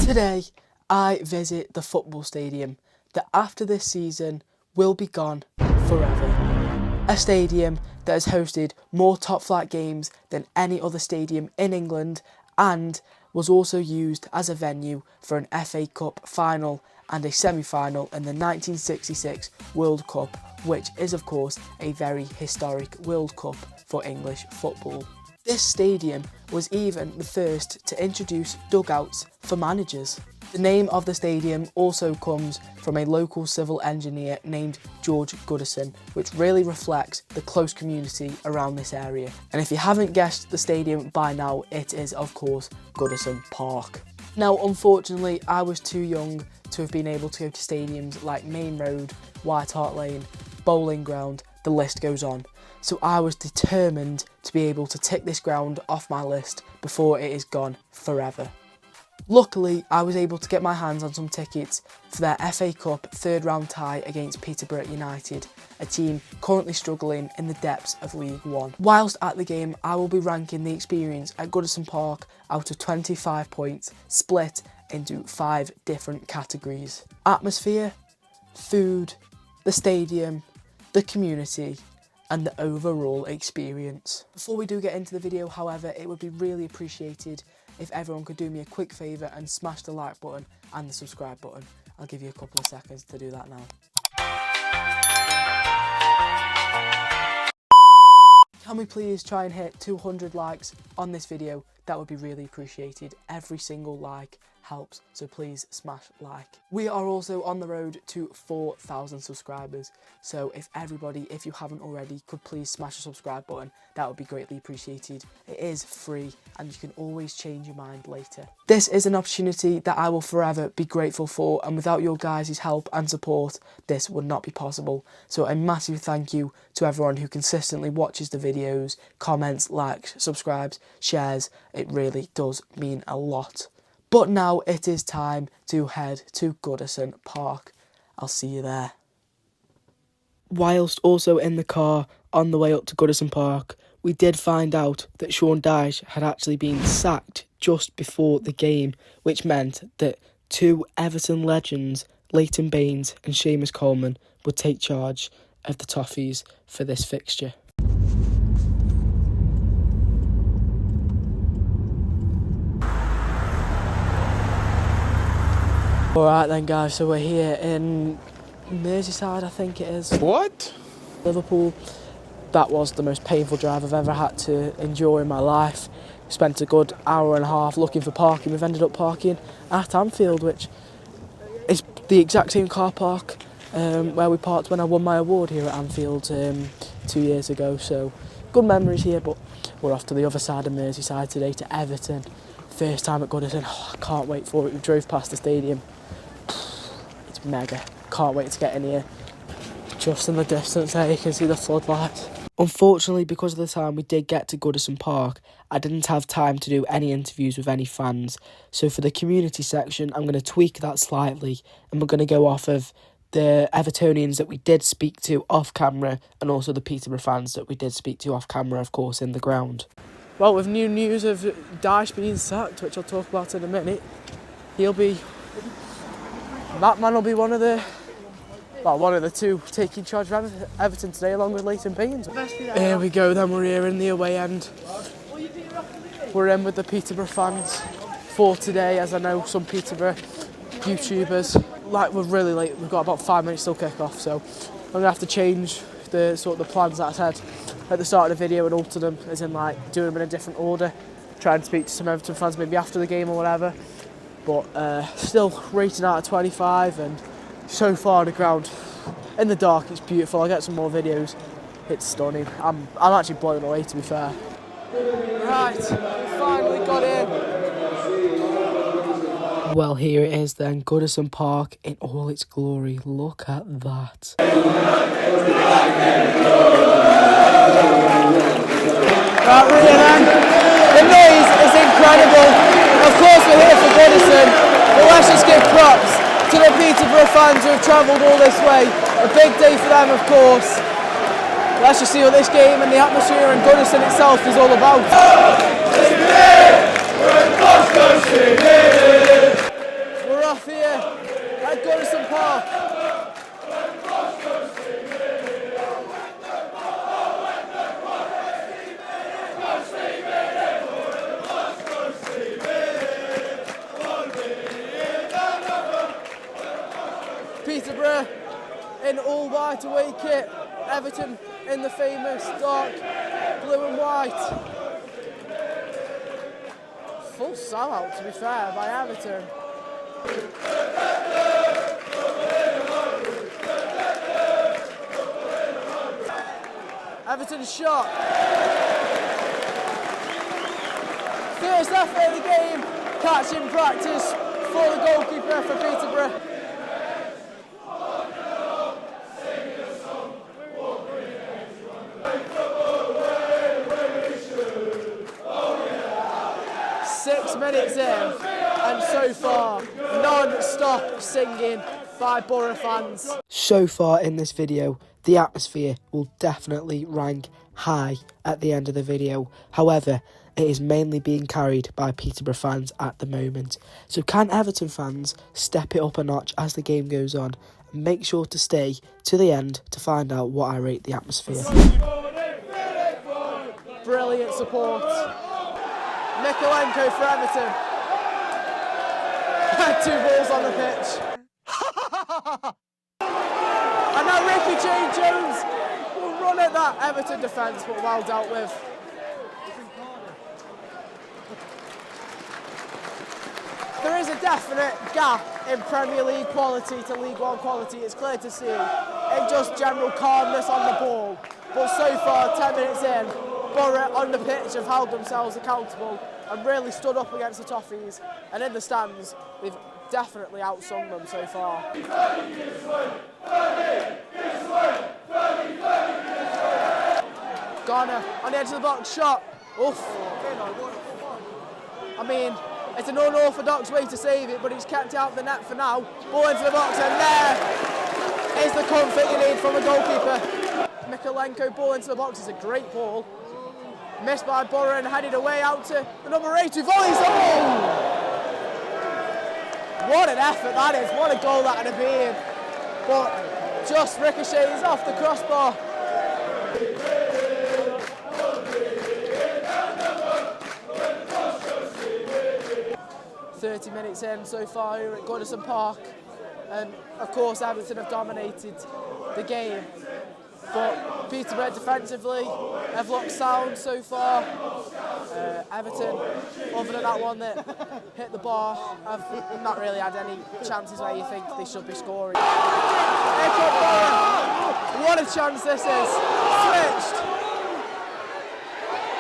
Today, I visit the football stadium that after this season will be gone forever. A stadium that has hosted more top flight games than any other stadium in England and was also used as a venue for an FA Cup final and a semi-final in the 1966 World Cup, which is of course a very historic World Cup for English football. This stadium was even the first to introduce dugouts for managers. The name of the stadium also comes from a local civil engineer named George Goodison, which really reflects the close community around this area. And if you haven't guessed the stadium by now, it is of course Goodison Park. Now unfortunately I was too young to have been able to go to stadiums like Main Road, White Hart Lane, Bowling Ground, the list goes on. So I was determined to be able to tick this ground off my list before it is gone forever. Luckily, I was able to get my hands on some tickets for their FA Cup third round tie against Peterborough United, a team currently struggling in the depths of League One. Whilst at the game, I will be ranking the experience at Goodison Park out of 25 points, split into 5 different categories: atmosphere, food, the stadium, the community, and the overall experience. Before we do get into the video, however, it would be really appreciated if everyone could do me a quick favour and smash the like button and the subscribe button. I'll give you a couple of seconds to do that now. Can we please try and hit 200 likes on this video? That would be really appreciated. Every single like helps, so please smash like. We are also on the road to 4,000 subscribers, so if you haven't already, could please smash the subscribe button. That would be greatly appreciated. It is free and you can always change your mind later. This is an opportunity that I will forever be grateful for, and without your guys' help and support, this would not be possible. So a massive thank you to everyone who consistently watches the videos, comments, likes, subscribes, shares. It really does mean a lot. But now it is time to head to Goodison Park. I'll see you there. Whilst also in the car on the way up to Goodison Park, we did find out that Sean Dyche had actually been sacked just before the game, which meant that 2 Everton legends, Leighton Baines and Seamus Coleman, would take charge of the Toffees for this fixture. Alright then guys, so we're here in Merseyside, I think it is. What? Liverpool. That was the most painful drive I've ever had to endure in my life. Spent a good hour and a half looking for parking. We've ended up parking at Anfield, which is the exact same car park where we parked when I won my award here at Anfield 2 years ago. So good memories here, but we're off to the other side of Merseyside today to Everton. First time at Goodison. I can't wait for it. We drove past the stadium. It's mega. Can't wait to get in here. Just in the distance there you can see the floodlights. Unfortunately, because of the time we did get to Goodison Park, I didn't have time to do any interviews with any fans. So for the community section, I'm going to tweak that slightly, and we're going to go off of the Evertonians that we did speak to off camera, and also the Peterborough fans that we did speak to off camera, of course, in the ground. Well, with new news of Dyche being sacked, which I'll talk about in a minute, that man will be one of the 2 taking charge of Everton today, along with Leighton Baines. Here we go then, we're here in the away end. We're in with the Peterborough fans for today, as I know some Peterborough YouTubers, we're really late, we've got about 5 minutes till kick off, so I'm going to have to change the plans that I said at the start of the video and alter them, as in doing them in a different order, try and speak to some Everton fans maybe after the game or whatever. But still rated out of 25, and so far the ground in the dark it's beautiful. I'll get some more videos. It's stunning. I'm actually blown away, to be fair. Right, we finally got in. Well, here it is then, Goodison Park in all its glory. Look at that. Right, we're here then. The noise is incredible. Of course we're here for Goodison, but let's just give props to the Peterborough fans who have travelled all this way. A big day for them, of course. Let's just see what this game and the atmosphere and Goodison itself is all about. Peterborough in all white away kit. Everton in the famous dark blue and white. Full sellout, to be fair, by Everton. Everton's shot. First effort of the game, catch in practice for the goalkeeper for Peterborough. Minutes in, and so far non-stop singing by Borough fans. So far in this video, the atmosphere will definitely rank high at the end of the video. However, it is mainly being carried by Peterborough fans at the moment. So can Everton fans step it up a notch as the game goes on? And make sure to stay to the end to find out what I rate the atmosphere. Brilliant support. Mikolenko for Everton. 2 balls on the pitch. And now Ricky Jones will run at that Everton defence, but well dealt with. There is a definite gap in Premier League quality to League One quality, it's clear to see, in just general calmness on the ball. But so far, 10 minutes in, Borough on the pitch have held themselves accountable and really stood up against the Toffees, and in the stands they've definitely outsung them so far. Garner on the edge of the box, shot. Oof. I mean, it's an unorthodox way to save it, but he's kept it out of the net for now. Ball into the box, and there is the comfort you need from a goalkeeper. Mikolenko, ball into the box, is a great ball. Missed by Borough and headed away out to the number 8 who volleys. Oh! What an effort that is, what a goal that would have been. But just ricochets off the crossbar. 30 minutes in so far here at Goodison Park, and of course Everton have dominated the game. But Peterborough defensively have looked sound so far. Everton, other than that one that hit the bar, have not really had any chances where you think they should be scoring. What a chance this is. Switched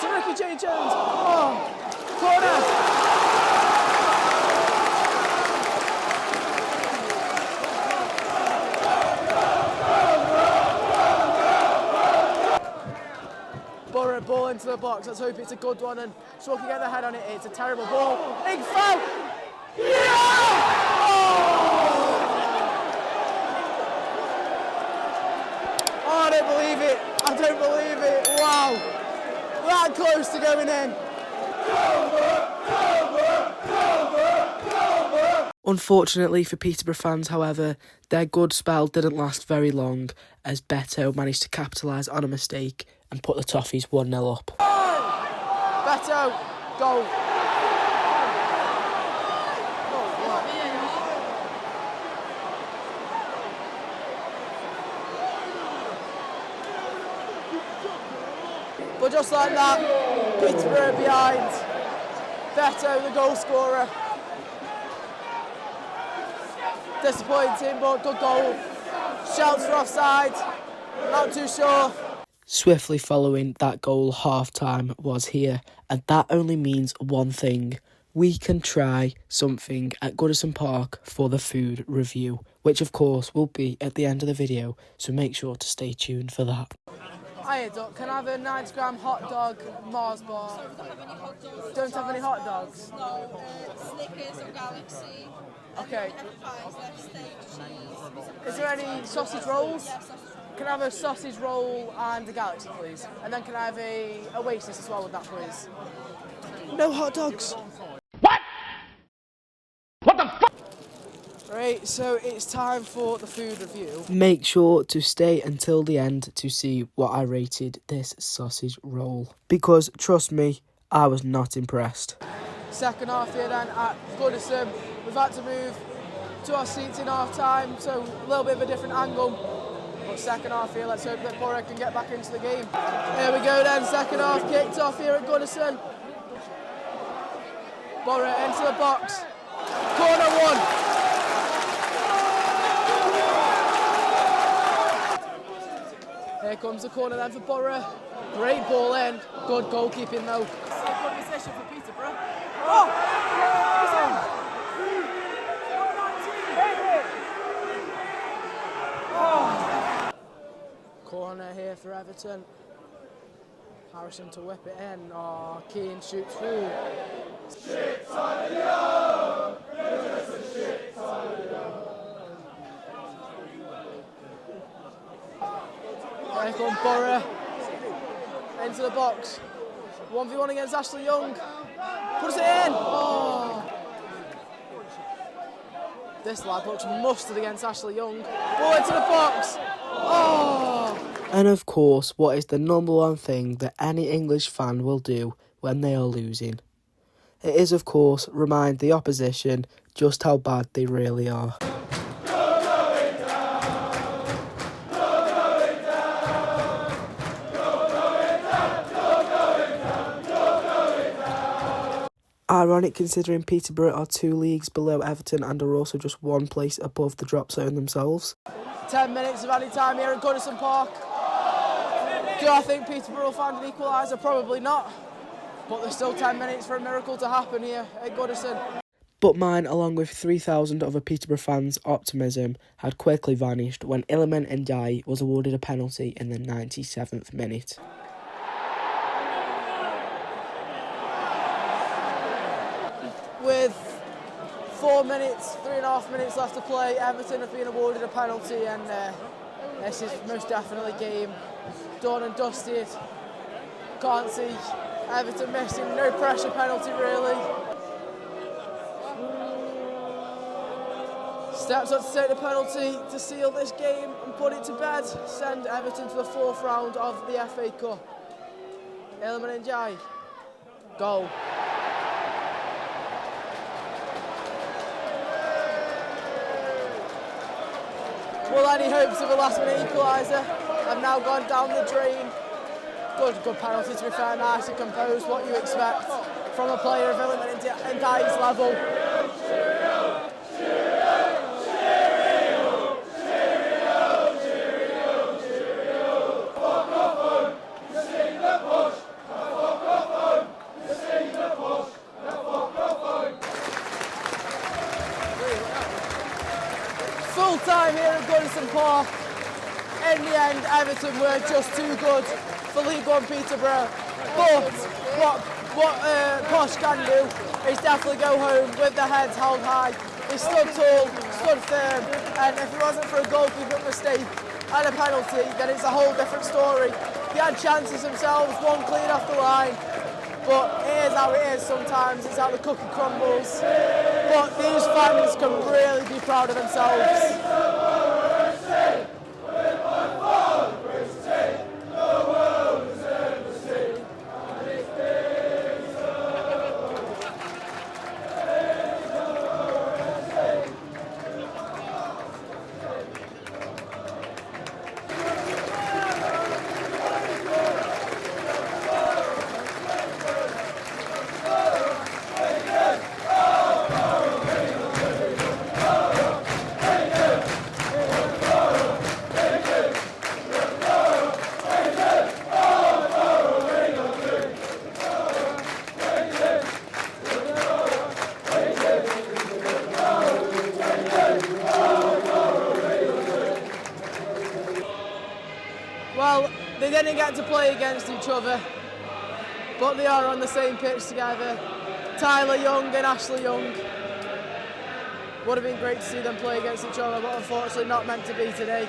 to Ricky J. Jones. Oh, corner. Ball into the box, let's hope it's a good one, and so can get the head on it. It's a terrible ball. Big foul! Yeah! Oh, I don't believe it. I don't believe it. Wow. That close to going in. Unfortunately for Peterborough fans, however, their good spell didn't last very long, as Beto managed to capitalise on a mistake and put the Toffees 1-0 up. Beto, goal. But just like that, Peterborough behind. Beto, the goal scorer. Disappointing, but good goal. Shouts for offside, not too sure. Swiftly following that goal, half-time was here, and that only means one thing. We can try something at Goodison Park for the food review, which of course will be at the end of the video, so make sure to stay tuned for that. Hiya Duck, can I have a 90-gram hot dog Mars bar? So we don't have any hot dogs. Don't have any hot dogs? No, Snickers or Galaxy. Okay. Fries, left steak, cheese. Is there any sausage rolls? Yeah, sausage roll. Can I have a sausage roll and a Galaxy, please? And then can I have a Oasis as well with that, please? No hot dogs. What? What the fuck? Right, so it's time for the food review. Make sure to stay until the end to see what I rated this sausage roll. Because, trust me, I was not impressed. Second half here then at Goodison. We've had to move to our seats in half time, so a little bit of a different angle. But second half here, let's hope that Borough can get back into the game. Here we go then, second half kicked off here at Goodison. Borough into the box. Corner one. Here comes the corner then for Borough. Great ball in. Good goalkeeping though. Good position for Peterborough. Corner here for Everton. Harrison to whip it in. Oh, Keane shoots through. Here comes Borough into the box. 1v1 against Ashley Young. Puts it in. Oh. This lad looks mustard against Ashley Young. Ball into the box. Oh. And of course, what is the number one thing that any English fan will do when they are losing? It is, of course, remind the opposition just how bad they really are. Ironic considering Peterborough are 2 leagues below Everton and are also just 1 place above the drop zone themselves. 10 minutes of added time here at Goodison Park. Do I think Peterborough will find an equaliser? Probably not. But there's still 10 minutes for a miracle to happen here at Goodison. But mine, along with 3,000 other Peterborough fans' optimism, had quickly vanished when Iliman Ndiaye was awarded a penalty in the 97th minute. With 4 minutes, 3.5 minutes left to play, Everton have been awarded a penalty, and this is most definitely game done and dusted. Can't see Everton missing, no pressure penalty really. Steps up to take the penalty to seal this game and put it to bed. Send Everton to the 4th round of the FA Cup. Iliman Ndiaye, goal. Well, any hopes of a last-minute equaliser have now gone down the drain. Good penalty, to be fair, nice and composed, what you expect from a player of Iliman Ndiaye's level. Full time here at Goodison Park. In the end, Everton were just too good for League One Peterborough. But what Posh can do is definitely go home with their heads held high. He stood tall, stood firm, and if it wasn't for a goalkeeping mistake and a penalty, then it's a whole different story. He had chances themselves, one clean off the line. But it is how it is sometimes, it's how the cookie crumbles. But these fans can really be proud of themselves. Well, they didn't get to play against each other, but they are on the same pitch together. Tyler Young and Ashley Young. Would have been great to see them play against each other, but unfortunately not meant to be today.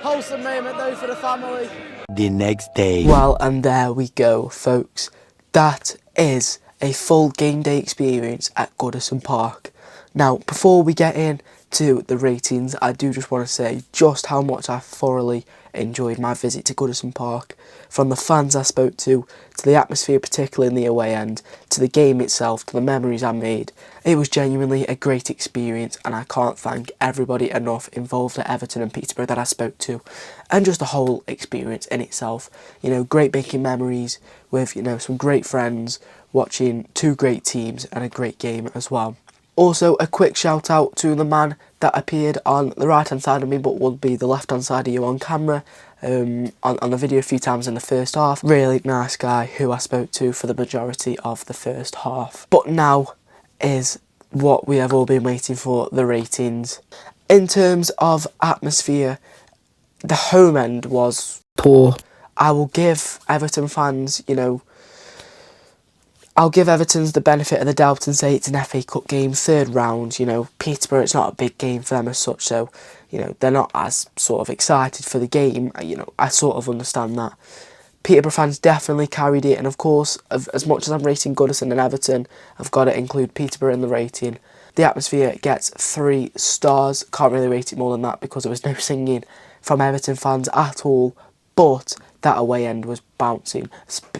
Wholesome moment though for the family. The next day. Well, and there we go, folks. That is a full game day experience at Goodison Park. Now, before we get into the ratings, I do just want to say just how much I thoroughly enjoyed my visit to Goodison Park. From the fans I spoke to the atmosphere, particularly in the away end, to the game itself, to the memories I made. It was genuinely a great experience, and I can't thank everybody enough involved at Everton and Peterborough that I spoke to, and just the whole experience in itself. You know, great making memories with, you know, some great friends, watching two great teams and a great game as well. Also, a quick shout out to the man that appeared on the right hand side of me but will be the left hand side of you on camera on the video a few times in the first half. Really nice guy who I spoke to for the majority of the first half. But now is what we have all been waiting for, the ratings. In terms of atmosphere, the home end was poor. I will give Everton fans, you know, I'll give Everton's the benefit of the doubt and say it's an FA Cup game, third round. You know, Peterborough, it's not a big game for them as such, so, you know, they're not as sort of excited for the game. You know, I sort of understand that. Peterborough fans definitely carried it, and of course, as much as I'm rating Goodison and Everton, I've got to include Peterborough in the rating. The atmosphere gets 3 stars. Can't really rate it more than that because there was no singing from Everton fans at all, but that away end was bouncing,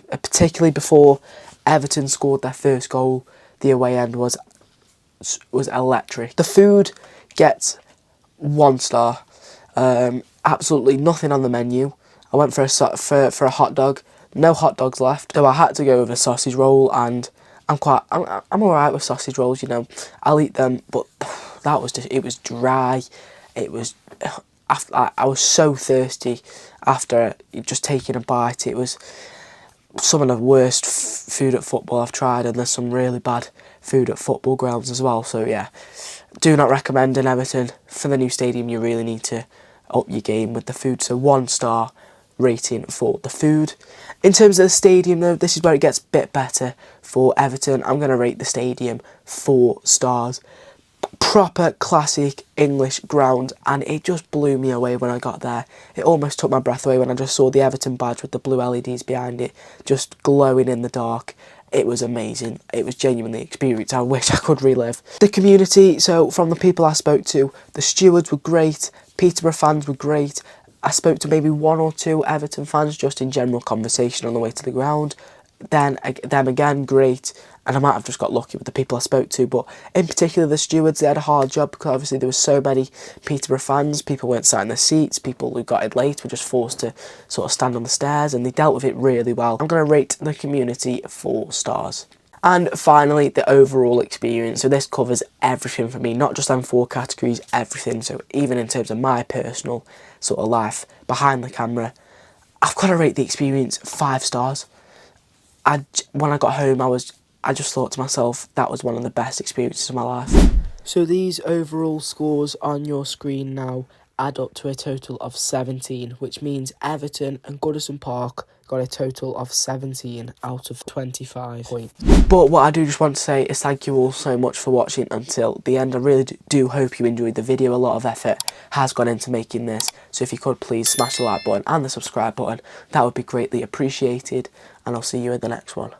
particularly before Everton scored their first goal. The away end was electric. The food gets 1 star. Absolutely nothing on the menu. I went for a hot dog. No hot dogs left, so I had to go with a sausage roll, and I'm alright with sausage rolls. You know, I'll eat them, but that was just, it was dry. It was, I was so thirsty after just taking a bite. It was some of the worst food at football I've tried, and there's some really bad food at football grounds as well. So yeah, do not recommend in Everton. For the new stadium, you really need to up your game with the food. So 1 star rating for the food. In terms of the stadium though, this is where it gets a bit better for Everton. I'm going to rate the stadium 4 stars. Proper classic English ground, and it just blew me away when I got there. It almost took my breath away when I just saw the Everton badge with the blue LEDs behind it just glowing in the dark. It was amazing. It was genuinely an experience I wish I could relive. The community, so from the people I spoke to, the stewards were great, Peterborough fans were great. I spoke to maybe 1 or 2 Everton fans just in general conversation on the way to the ground. Then them again, great, and I might have just got lucky with the people I spoke to, but in particular the stewards, they had a hard job because obviously there were so many Peterborough fans. People weren't sat in their seats, people who got in late were just forced to sort of stand on the stairs, and they dealt with it really well. I'm going to rate the community 4 stars. And finally, the overall experience. So this covers everything for me, not just them 4 categories, everything. So even in terms of my personal sort of life behind the camera, I've got to rate the experience 5 stars. When I got home, I just thought to myself, that was one of the best experiences of my life. So these overall scores on your screen now add up to a total of 17, which means Everton and Goodison Park got a total of 17 out of 25 points. But what I do just want to say is thank you all so much for watching until the end. I really do hope you enjoyed the video. A lot of effort has gone into making this, so if you could please smash the like button and the subscribe button, that would be greatly appreciated, and I'll see you in the next one.